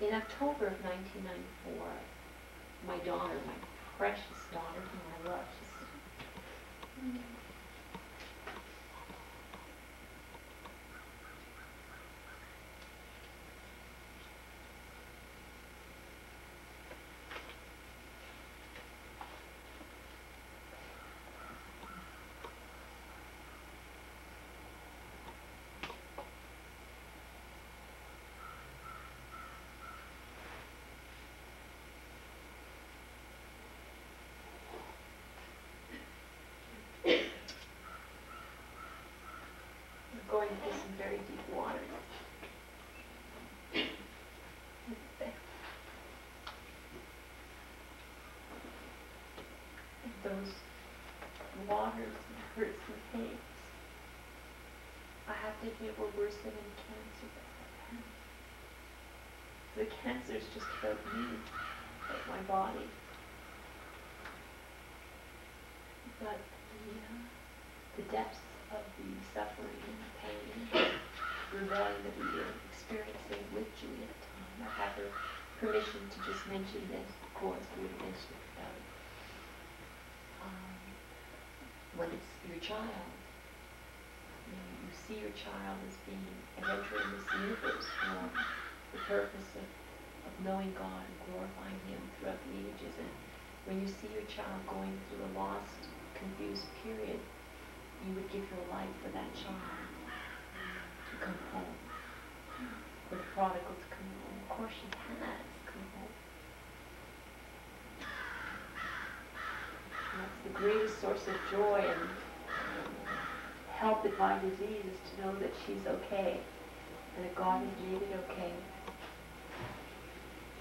In October of 1994, my daughter, my precious daughter whom I love, going through some very deep waters. And those waters and hurts and pains, I have to admit, were worse than any cancer that I've had. The cancer is just about me, about my body. But the depths of the suffering and the pain and rebellion that we were experiencing with Julie at the time. I have her permission to just mention this, of course, we would mention it without it. When it's your child, you see your child as being entering this universe for the purpose of knowing God and glorifying Him throughout the ages. And when you see your child going through a lost, confused period, you would give your life for that child to come home, for the prodigal to come home. Of course she has come home. And that's the greatest source of joy and help in my disease is to know that she's okay and that God has made it okay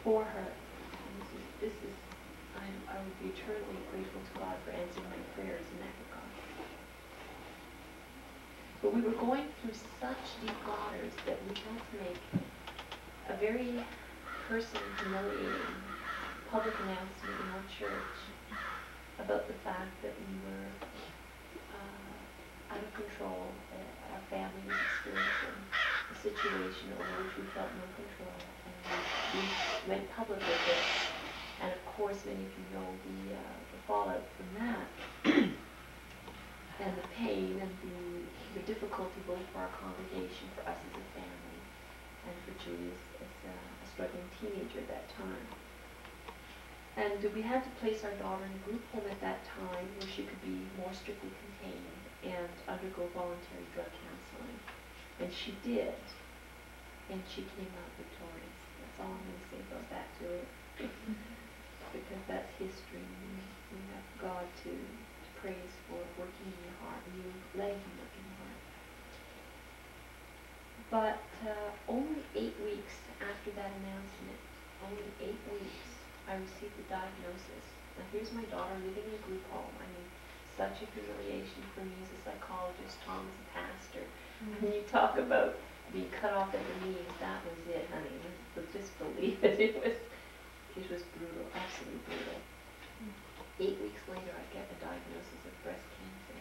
for her. And I would be eternally grateful to God for answering my prayers in that regard. But we were going through such deep waters that we had to make a very personal, humiliating public announcement in our church about the fact that we were out of control. Our family was experiencing a situation over which we felt no control. And we went public with it. And of course, many of you know the fallout from that. And the pain and the difficulty both for our congregation, for us as a family, and for Julie as a struggling teenager at that time. And we had to place our daughter in a group home at that time where she could be more strictly contained and undergo voluntary drug counseling. And she did. And she came out victorious. That's all I'm going to say about that, Julia. Because that's history. We have God to praise for working in your heart, and you letting Him work in your heart. But only 8 weeks after that announcement, only 8 weeks, I received the diagnosis. Now here's my daughter living in a group home. I mean, such a humiliation for me as a psychologist, Tom as a pastor. When you talk about being cut off at the knees, that was it, honey. Just believe it. It was brutal, absolutely brutal. 8 weeks later, I get a diagnosis of breast cancer.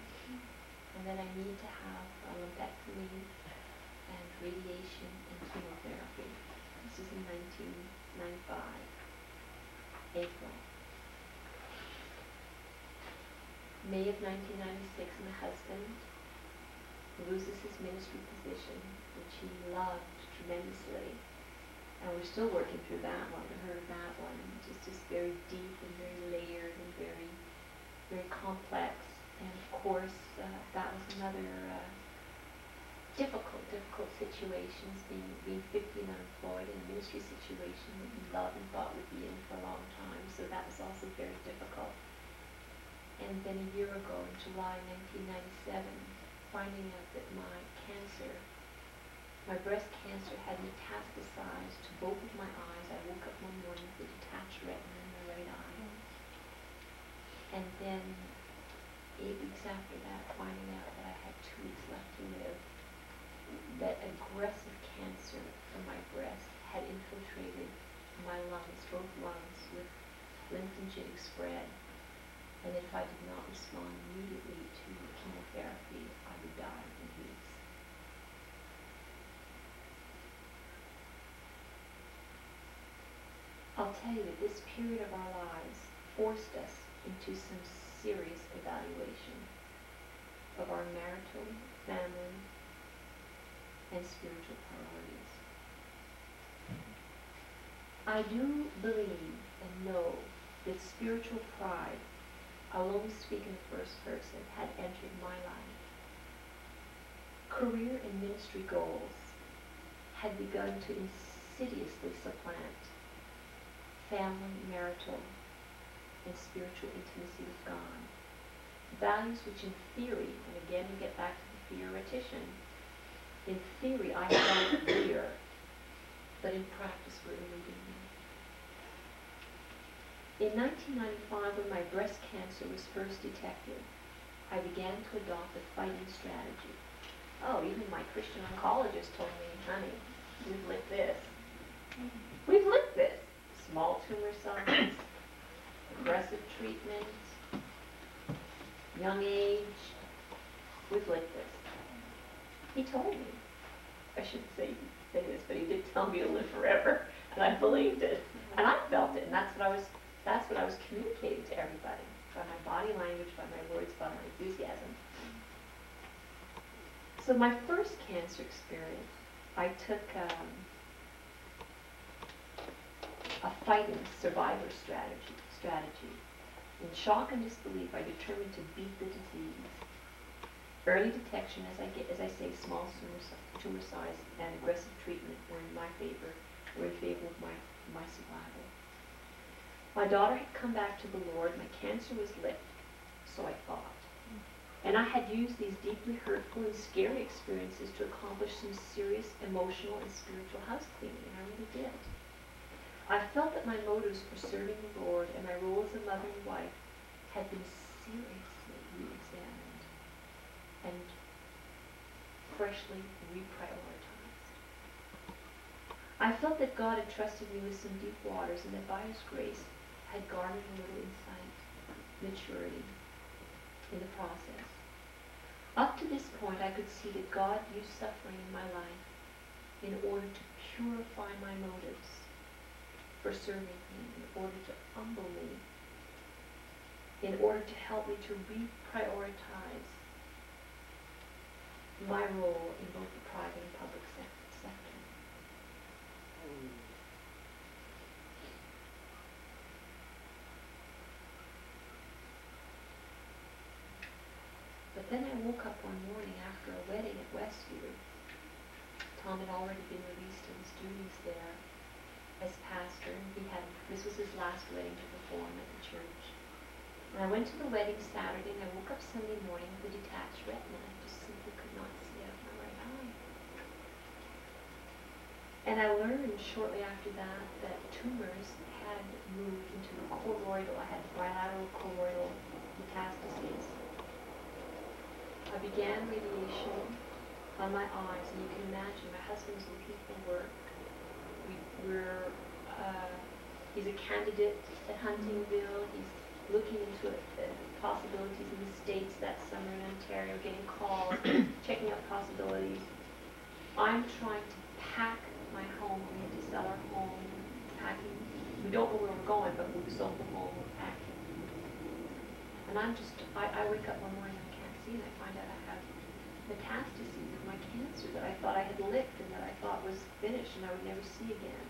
And then I need to have a lumpectomy and radiation and chemotherapy. This is in 1995, April. May of 1996, my husband loses his ministry position, which he loved tremendously. And we're still working through that one. I heard that one, which is just very deep and very layered and very, very complex. And of course, that was another difficult situation, being 50 and unemployed in a ministry situation that you loved and thought would be in for a long time. So that was also very difficult. And then a year ago, in July 1997, finding out that my breast cancer had metastasized to both of my eyes. I woke up one morning with a detached retina in my right eye. And then 8 weeks after that, finding out that I had 2 weeks left to live, that aggressive cancer from my breast had infiltrated my lungs, both lungs, with lymphangenic spread. And if I did not respond immediately to chemotherapy, I would die in weeks. I'll tell you that this period of our lives forced us into some serious evaluation of our marital, family, and spiritual priorities. I do believe and know that spiritual pride, I'll only speak in the first person, had entered my life. Career and ministry goals had begun to insidiously supplant family, marital, and spiritual intimacy with God. Values which in theory, and again we get back to the theoretician, in theory I felt clear, but in practice were eluding me. In 1995, when my breast cancer was first detected, I began to adopt a fighting strategy. Oh, even my Christian oncologist told me, honey, we've licked this. We've licked this. Small tumor size, aggressive treatment, young age, we've licked this. He told me. I shouldn't say this, but he did tell me to live forever, and I believed it. And I felt it, and that's what I was communicating to everybody, by my body language, by my words, by my enthusiasm. So my first cancer experience, I took a fighting survivor strategy. In shock and disbelief, I determined to beat the disease. Early detection, as I say, small tumor size and aggressive treatment were in my favor, were in favor of my survival. My daughter had come back to the Lord. My cancer was licked, so I thought. And I had used these deeply hurtful and scary experiences to accomplish some serious emotional and spiritual house cleaning, and I really did. I felt that my motives for serving the Lord and my role as a mother and wife had been seriously re-examined and freshly reprioritized. I felt that God had trusted me with some deep waters and that by His grace had garnered a little insight, maturity in the process. Up to this point, I could see that God used suffering in my life in order to purify my motives for serving Him, in order to humble me, in order to help me to reprioritize my role in both the private and public sector. But then I woke up one morning after a wedding at Westview. Tom had already been released to his duties there as pastor, and this was his last wedding to perform at the church. And I went to the wedding Saturday, and I woke up Sunday morning with a detached retina. I just simply could not see out of my right eye. And I learned shortly after that tumors had moved into the choroidal. I had bilateral choroidal metastases. I began radiation on my eyes, and you can imagine my husband was looking for work. He's a candidate at Huntingville. He's looking into possibilities in the States that summer in Ontario, getting calls, checking out possibilities. I'm trying to pack my home. We had to sell our home, packing. We don't know where we're going, but we sold the home, we're packing. And I wake up one morning and I can't see, and I find out I have metastases of my cancer that I thought I had licked and that I thought was finished and I would never see again.